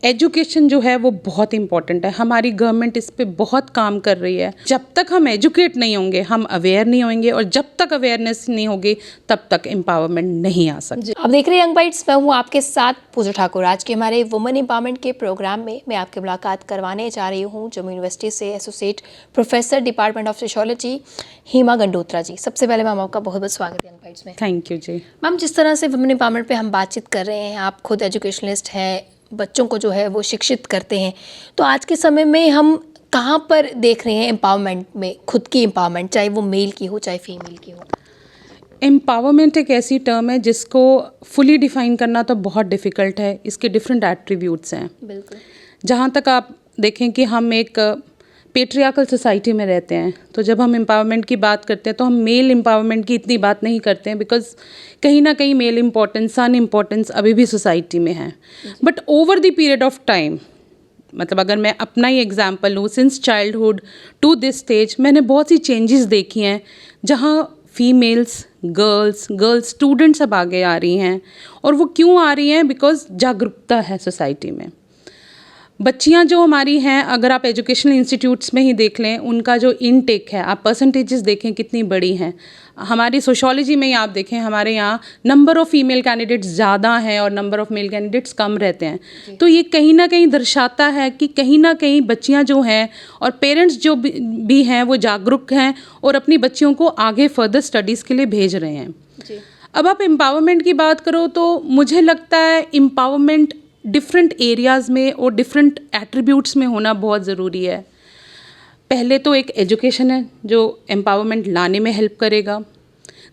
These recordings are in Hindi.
एजुकेशन जो है वो बहुत इम्पॉर्टेंट है। हमारी गवर्नमेंट इस पे बहुत काम कर रही है। जब तक हम एजुकेट नहीं होंगे, हम अवेयर नहीं होंगे, और जब तक अवेयरनेस नहीं होगी तब तक एम्पावरमेंट नहीं आ सकती। आप देख रहे हैं यंग बाइट्स, मैं हूँ आपके साथ पूजा ठाकुर। आज के हमारे वुमेन एम्पावरमेंट के प्रोग्राम में मैं आपकी मुलाकात करवाने जा रही हूँ जम्मू यूनिवर्सिटी से associate professor department of sociology Hima Gandotra ji. सबसे पहले मैम आपका बहुत बहुत स्वागत है यंग बाइट्स में। Thank you ji. मैम, जिस तरह से वुमेन एम्पावरमेंट पे हम बातचीत कर रहे हैं, आप खुद एजुकेशनलिस्ट हैं, बच्चों को जो है वो शिक्षित करते हैं, तो आज के समय में हम कहाँ पर देख रहे हैं एम्पावरमेंट में, खुद की एम्पावरमेंट, चाहे वो मेल की हो चाहे फीमेल की हो? एम्पावरमेंट एक ऐसी टर्म है जिसको फुली डिफाइन करना तो बहुत डिफ़िकल्ट है। इसके डिफरेंट एट्रीब्यूट्स हैं। बिल्कुल। जहाँ तक आप देखें कि हम एक पेट्रियार्कल सोसाइटी में रहते हैं, तो जब हम एम्पावरमेंट की बात करते हैं तो हम मेल एम्पावरमेंट की इतनी बात नहीं करते हैं, बिकॉज कहीं ना कहीं मेल इम्पोर्टेंस, सन इम्पोर्टेंस अभी भी सोसाइटी में है। But over the period of time, मतलब अगर मैं अपना ही एग्जाम्पल लूँ, since childhood to this stage मैंने बहुत सी चेंजेस देखी हैं, जहाँ फीमेल्स, गर्ल्स स्टूडेंट्स अब आगे आ रही हैं। और वो क्यों आ रही हैं? बिकॉज जागरूकता है सोसाइटी में। बच्चियां जो हमारी हैं, अगर आप एजुकेशनल इंस्टीट्यूट्स में ही देख लें, उनका जो इनटेक है, आप परसेंटेजेस देखें कितनी बड़ी हैं। हमारी सोशियोलॉजी में ही आप देखें, हमारे यहाँ नंबर ऑफ़ फीमेल कैंडिडेट्स ज़्यादा हैं और नंबर ऑफ़ मेल कैंडिडेट्स कम रहते हैं। तो ये कहीं ना कहीं दर्शाता है कि कहीं ना कहीं बच्चियाँ जो हैं और पेरेंट्स जो भी हैं वो जागरूक हैं और अपनी बच्चियों को आगे फर्दर स्टडीज़ के लिए भेज रहे हैं। अब आप एम्पावरमेंट की बात करो तो मुझे लगता है एम्पावरमेंट डिफरेंट एरियाज़ में और डिफरेंट एट्रीब्यूट्स में होना बहुत ज़रूरी है। पहले तो एक एजुकेशन है जो एम्पावरमेंट लाने में हेल्प करेगा।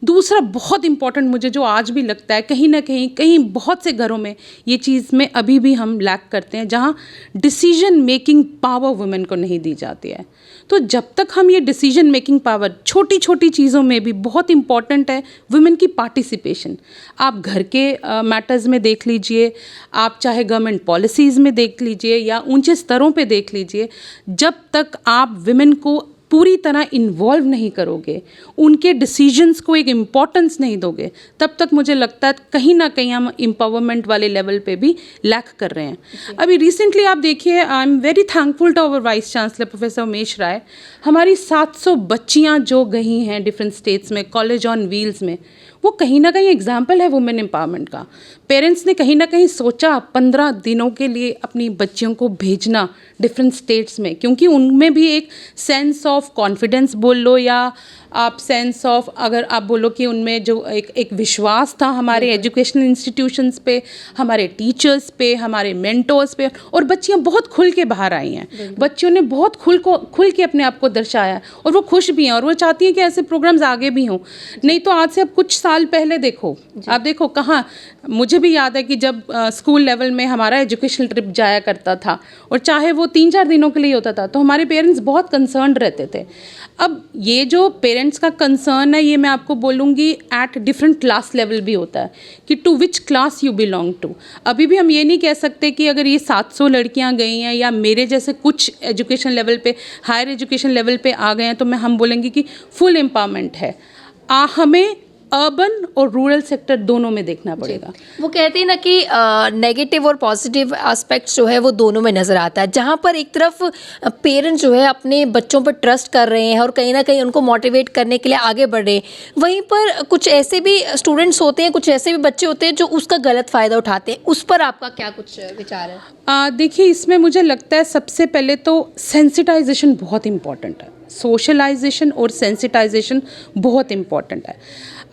दूसरा बहुत इम्पॉर्टेंट मुझे जो आज भी लगता है, कहीं ना कहीं बहुत से घरों में ये चीज़ में अभी भी हम लैक करते हैं, जहाँ डिसीजन मेकिंग पावर वुमेन को नहीं दी जाती है। तो जब तक हम ये डिसीजन मेकिंग पावर, छोटी छोटी चीज़ों में भी बहुत इम्पॉर्टेंट है वुमेन की पार्टिसिपेशन। आप घर के मैटर्स में देख लीजिए, आप चाहे गवर्नमेंट पॉलिसीज़ में देख लीजिए या ऊंचे स्तरों पे देख लीजिए, जब तक आप वुमेन को पूरी तरह इन्वॉल्व नहीं करोगे, उनके डिसीजंस को एक इम्पॉर्टेंस नहीं दोगे, तब तक मुझे लगता है कहीं ना कहीं हम एम्पावरमेंट वाले लेवल पे भी लैक कर रहे हैं। अभी रिसेंटली आप देखिए, I am very thankful to our vice chancellor professor Umesh Rai. हमारी 700 बच्चियां जो गई हैं डिफरेंट स्टेट्स में कॉलेज ऑन व्हील्स में, वो कहीं ना कहीं एग्जाम्पल है वुमेन एम्पावरमेंट का। पेरेंट्स ने कहीं ना कहीं सोचा 15 दिनों के लिए अपनी बच्चियों को भेजना डिफरेंट स्टेट्स में, क्योंकि उनमें भी एक सेंस ऑफ कॉन्फिडेंस बोल लो या आप सेंस ऑफ, अगर आप बोलो कि उनमें जो एक विश्वास था हमारे एजुकेशनल इंस्टीट्यूशंस पे, हमारे टीचर्स पे, हमारे मेंटोर्स पे, और बच्चियां बहुत खुल के बाहर आई हैं। बच्चियों ने बहुत खुल के अपने आप को दर्शाया और वो खुश भी हैं और वो चाहती हैं कि ऐसे प्रोग्राम्स आगे भी हों। नहीं तो आज से अब कुछ साल पहले देखो, आप देखो कहाँ, मुझे भी याद है कि जब स्कूल लेवल में हमारा एजुकेशनल ट्रिप जाया करता था और चाहे वो 3-4 दिनों के लिए होता था, तो हमारे पेरेंट्स बहुत कंसर्न रहते थे। अब ये जो पेरेंट्स का कंसर्न है, ये मैं आपको बोलूँगी एट डिफरेंट क्लास लेवल भी होता है कि to which class you belong to. अभी भी हम ये नहीं कह सकते कि अगर ये 700 लड़कियां गई हैं या मेरे जैसे कुछ एजुकेशन लेवल पे, हायर एजुकेशन लेवल पे आ गए हैं, तो हम बोलेंगे कि फुल एम्पावरमेंट है। हमें अर्बन और रूरल सेक्टर दोनों में देखना पड़ेगा। वो कहते हैं ना कि नेगेटिव और पॉजिटिव एस्पेक्ट्स जो है वो दोनों में नज़र आता है। जहाँ पर एक तरफ पेरेंट्स जो है अपने बच्चों पर ट्रस्ट कर रहे हैं और कहीं ना कहीं उनको मोटिवेट करने के लिए आगे बढ़ रहे हैं, वहीं पर कुछ ऐसे भी स्टूडेंट्स होते हैं, कुछ ऐसे भी बच्चे होते हैं जो उसका गलत फ़ायदा उठाते हैं। उस पर आपका क्या कुछ विचार है? देखिए, इसमें मुझे लगता है सबसे पहले तो सेंसिटाइजेशन बहुत इम्पॉर्टेंट है। सोशलाइजेशन और सेंसिटाइजेशन बहुत इम्पॉर्टेंट है।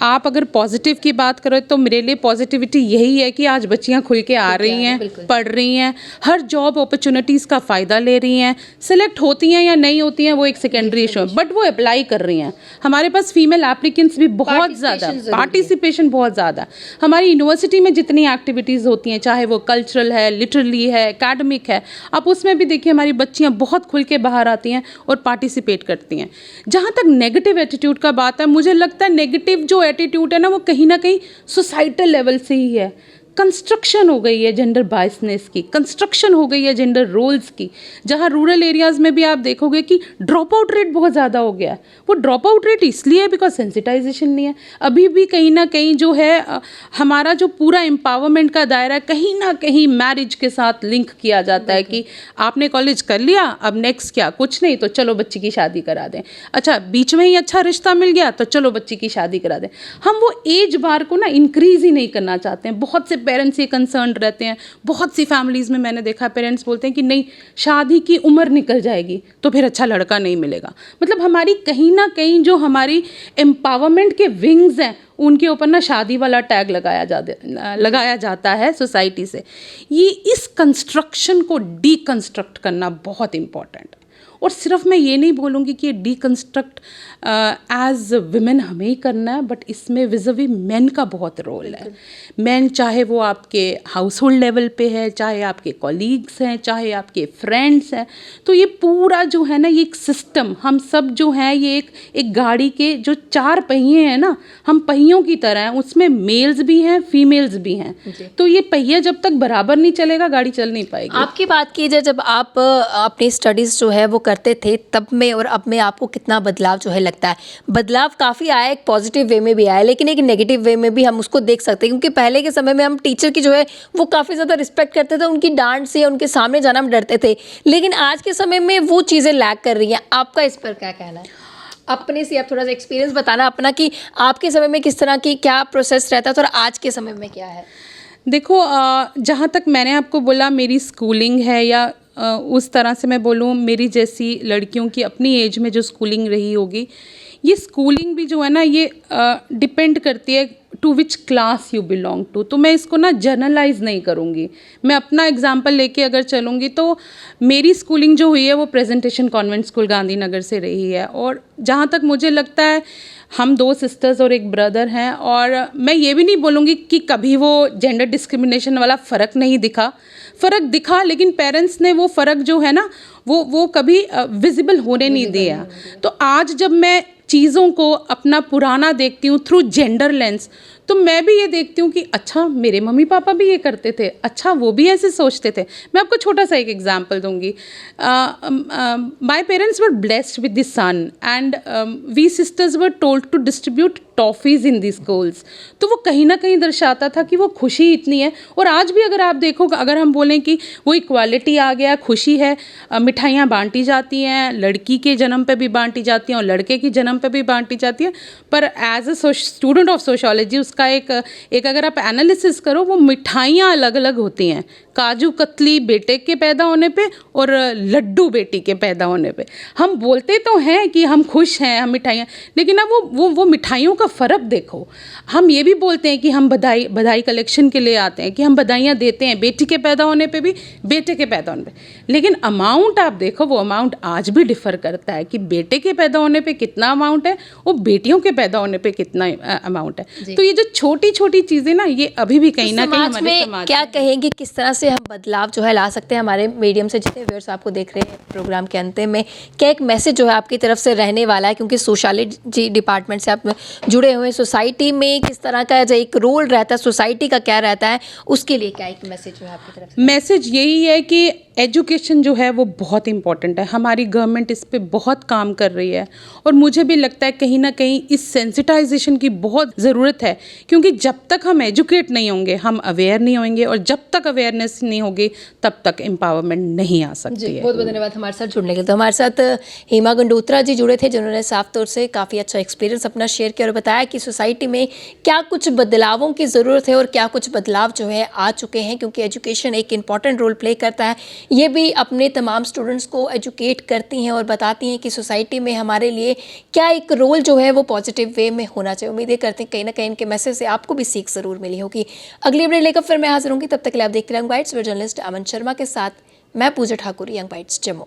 आप अगर पॉजिटिव की बात करो तो मेरे लिए पॉजिटिविटी यही है कि आज बच्चियां खुल के आ रही हैं, पढ़ रही हैं, हर जॉब अपॉर्चुनिटीज़ का फ़ायदा ले रही हैं। सिलेक्ट होती हैं या नहीं होती हैं वो एक सेकेंडरी इशू है, बट वो अप्लाई कर रही हैं। हमारे पास फीमेल एप्लीकेंट्स भी बहुत ज़्यादा, पार्टिसिपेशन बहुत ज़्यादा। हमारी यूनिवर्सिटी में जितनी एक्टिविटीज़ होती हैं, चाहे वो कल्चरल है, लिटरेरी है, एकेडमिक है, आप उसमें भी देखिए हमारी बच्चियाँ बहुत खुल के बाहर आती हैं और पार्टिसिपेट करती हैं। जहाँ तक नेगेटिव एटीट्यूड का बात है, मुझे लगता है नेगेटिव जो एटीट्यूड है ना, वो कहीं ना कहीं सोसाइटल लेवल से ही है। कंस्ट्रक्शन हो गई है जेंडर बायसनेस की, कंस्ट्रक्शन हो गई है जेंडर रोल्स की, जहाँ रूरल एरियाज़ में भी आप देखोगे कि ड्रॉप आउट रेट बहुत ज़्यादा हो गया है। वो ड्रॉप आउट रेट इसलिए है बिकॉज सेंसिटाइजेशन नहीं है। अभी भी कहीं ना कहीं जो है हमारा जो पूरा एम्पावरमेंट का दायरा कहीं ना कहीं मैरिज के साथ लिंक किया जाता है कि आपने कॉलेज कर लिया, अब नेक्स्ट क्या, कुछ नहीं तो चलो बच्ची की शादी करा दें। अच्छा, बीच में ही अच्छा रिश्ता मिल गया तो चलो बच्ची की शादी करा दें। हम वो एज बार को ना इंक्रीज ही नहीं करना चाहते हैं। बहुत से पेरेंट्स ये कंसर्न रहते हैं। बहुत सी फैमिलीज़ में मैंने देखा पेरेंट्स बोलते हैं कि नहीं, शादी की उम्र निकल जाएगी तो फिर अच्छा लड़का नहीं मिलेगा। मतलब हमारी कहीं ना कहीं जो हमारी एम्पावरमेंट के विंग्स हैं उनके ऊपर ना शादी वाला टैग लगाया जाता है सोसाइटी से। ये इस कंस्ट्रक्शन को डीकंस्ट्रक्ट करना बहुत इम्पॉर्टेंट है। और सिर्फ मैं ये नहीं बोलूँगी कि ये डीकंस्ट्रक्ट एज विमेन हमें ही करना है, बट इसमें विज़िवी मेन का बहुत रोल है। मेन चाहे वो आपके हाउस होल्ड लेवल पे है, चाहे आपके कॉलीग्स हैं, चाहे आपके फ्रेंड्स हैं, तो ये पूरा जो है ना, ये एक सिस्टम, हम सब जो हैं ये एक गाड़ी के जो 4 पहिए हैं ना, हम पहियों की तरह हैं, उसमें मेल्स भी हैं फीमेल्स भी हैं। तो ये पहिया जब तक बराबर नहीं चलेगा गाड़ी चल नहीं पाएगी। आपकी बात की जाए, जब आप अपनी स्टडीज़ जो है वो करते थे तब में और अब में आपको कितना बदलाव जो है लगता है? बदलाव काफ़ी आया, एक पॉजिटिव वे में भी आया, लेकिन एक नेगेटिव वे में भी हम उसको देख सकते हैं, क्योंकि पहले के समय में हम टीचर की जो है वो काफ़ी ज़्यादा रिस्पेक्ट करते थे, उनकी डांट से उनके सामने जाना हम डरते थे, लेकिन आज के समय में वो चीज़ें लैक कर रही हैं। आपका इस पर क्या कहना है? अपने से आप थोड़ा सा एक्सपीरियंस बताना अपना कि आपके समय में किस तरह की क्या प्रोसेस रहता था और आज के समय में क्या है? देखो, जहाँ तक मैंने आपको बोला मेरी स्कूलिंग है, या उस तरह से मैं बोलूँ मेरी जैसी लड़कियों की अपनी एज में जो स्कूलिंग रही होगी, ये स्कूलिंग भी जो है ना ये डिपेंड करती है to which class you belong to. तो मैं इसको ना जनरलाइज नहीं करूँगी। मैं अपना एग्जांपल लेके अगर चलूँगी तो मेरी स्कूलिंग जो हुई है वो प्रेजेंटेशन कॉन्वेंट स्कूल गांधीनगर से रही है। और जहाँ तक मुझे लगता है हम 2 सिस्टर्स और एक ब्रदर हैं, और मैं ये भी नहीं बोलूँगी कि कभी वो जेंडर डिस्क्रिमिनेशन वाला फ़र्क नहीं दिखा। फ़र्क दिखा, लेकिन पेरेंट्स ने वो फ़र्क जो है ना वो कभी विजिबल होने नहीं दिया। तो आज जब मैं चीज़ों को अपना पुराना देखती हूँ थ्रू जेंडर लेंस, तो मैं भी ये देखती हूँ कि अच्छा मेरे मम्मी पापा भी ये करते थे, अच्छा वो भी ऐसे सोचते थे। मैं आपको छोटा सा एक एग्जांपल दूंगी। My parents were blessed with this son and we sisters were told to distribute toffees in the schools. तो वो कहीं ना कहीं दर्शाता था कि वो खुशी इतनी है। और आज भी अगर आप देखो, अगर हम बोलें कि वो इक्वालिटी आ गया, खुशी है, मिठाइयाँ बांटी जाती हैं, लड़की के जन्म पे भी बांटी जाती हैं और लड़के के जन्म पे भी बांटी जाती है, पर as a student of sociology उसका एक अगर आप एनालिसिस करो, वो मिठाइयाँ अलग अलग होती हैं। काजू कतली बेटे के पैदा होने पे और लड्डू बेटी के पैदा होने पे। हम बोलते तो हैं कि हम खुश हैं, हम मिठाइयाँ, लेकिन अब वो मिठाइयों का फ़र्क देखो। हम ये भी बोलते हैं कि हम बधाई कलेक्शन के लिए आते हैं, कि हम बधाइयाँ देते हैं बेटी के पैदा होने पे भी, बेटे के पैदा होने पे, लेकिन अमाउंट आप देखो, वो अमाउंट आज भी डिफ़र करता है कि बेटे के पैदा होने पे कितना अमाउंट है और बेटियों के पैदा होने पे कितना अमाउंट है। तो ये जो छोटी छोटी चीज़ें ना, ये अभी भी कहीं ना कहीं हमारे समाज क्या कहेंगे, किस तरह से हम बदलाव जो है ला सकते हैं? हमारे मीडियम से जितने व्यूअर्स आपको देख रहे हैं प्रोग्राम के अंत में, क्या एक मैसेज जो है आपकी तरफ से रहने वाला है, क्योंकि सोशलॉजी डिपार्टमेंट से आप जुड़े हुए हैं, सोसाइटी में किस तरह का जो एक रोल रहता है, सोसाइटी का क्या रहता है, उसके लिए क्या एक मैसेज जो है आपकी तरफ से? मैसेज यही है कि एजुकेशन जो है वो बहुत इम्पॉर्टेंट है। हमारी गवर्नमेंट इस पे बहुत काम कर रही है, और मुझे भी लगता है कहीं ना कहीं इस सेंसिटाइजेशन की बहुत ज़रूरत है, क्योंकि जब तक हम एजुकेट नहीं होंगे, हम अवेयर नहीं होंगे, और जब तक अवेयरनेस नहीं होगी तब तक एम्पावरमेंट नहीं आ सकती है। बहुत बहुत धन्यवाद हमारे साथ जुड़ने के लिए। तो हमारे साथ हेमा गंडोत्रा जी जुड़े थे, जिन्होंने साफ तौर से काफ़ी अच्छा एक्सपीरियंस अपना शेयर किया और बताया कि सोसाइटी में क्या कुछ बदलावों की ज़रूरत है और क्या कुछ बदलाव जो है आ चुके हैं, क्योंकि एजुकेशन एक इंपॉर्टेंट रोल प्ले करता है। ये भी अपने तमाम स्टूडेंट्स को एजुकेट करती हैं और बताती हैं कि सोसाइटी में हमारे लिए क्या एक रोल जो है वो पॉजिटिव वे में होना चाहिए। उम्मीदें करते हैं कहीं ना कहीं इनके मैसेज से आपको भी सीख ज़रूर मिली होगी। अगली अपडेट लेकर फिर मैं हाजिर होंगी, तब तक के लिए आप देखते रहें यंग बाइट्स। जर्नलिस्ट अमन शर्मा के साथ मैं पूजा ठाकुर, यंग बाइट्स जम्मू।